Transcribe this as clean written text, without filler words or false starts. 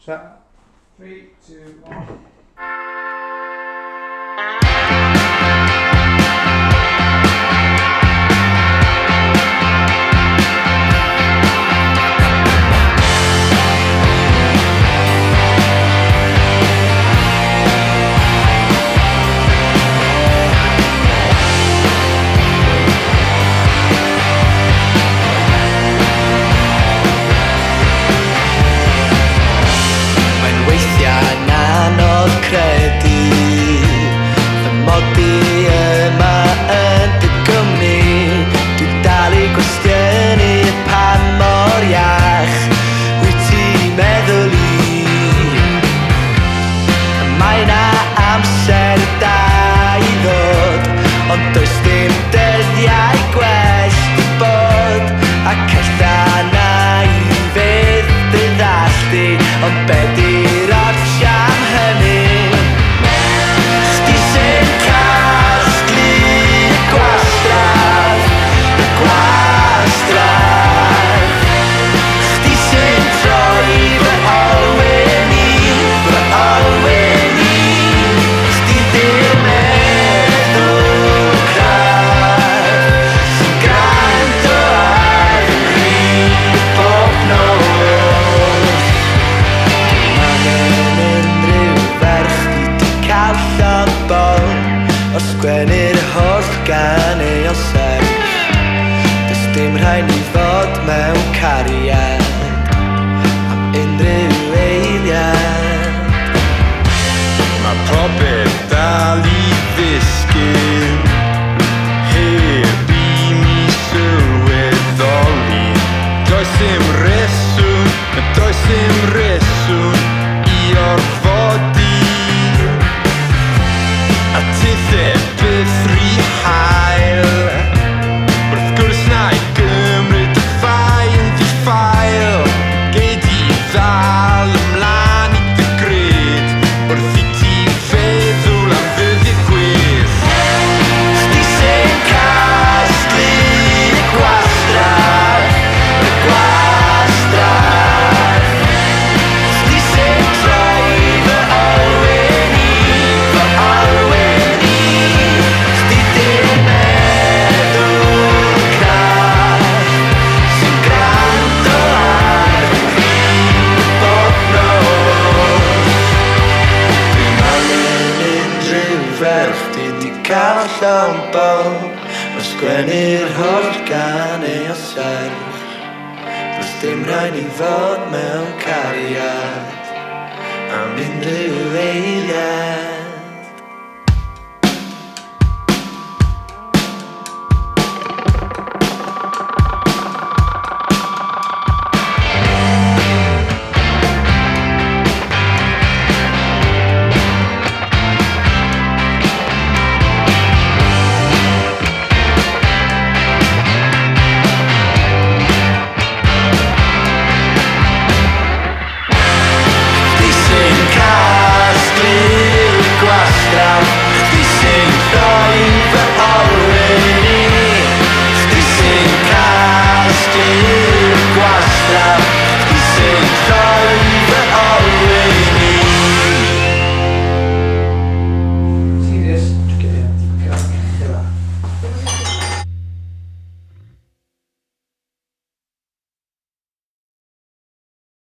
Chat. 3, 2, 1. Credu fy mod i yma yn dy Gymru. Dwi'n dal i gwestiynu pan mor iach wyt ti'n meddwl i. Mae 'na amser da i ddod, ond does dim dyddiau gwell i bod. Ac ella na i fydd dy ddallt i, ond be 'di'r ots am hynny? Sgwennu'r holl gan ei o serch, does dim rhaid ni fod mewn cariad am unrhyw eiliad. Mae popeth dal i ddisgyn heb i mi sylweddoli. Does dim reswm i orfodi, a tithe byth rhy hael. Wrth gwrs na i gymryd y ffail gei di ddal ymlaen i dy gred wrth i ti feddwl am fyddi'r gwyth. Chdi sy'n casglu y gwastraff, chdi sy'n troi fy olwyn i, chdi dim meddwl craff sy'n gwrando ar fi bob nos. Dwi'n angen unrhyw ferch di 'di cael llawn bob o sgwennu'r holl gan ei o serch. Does dim rhaid ni fod mewn cariad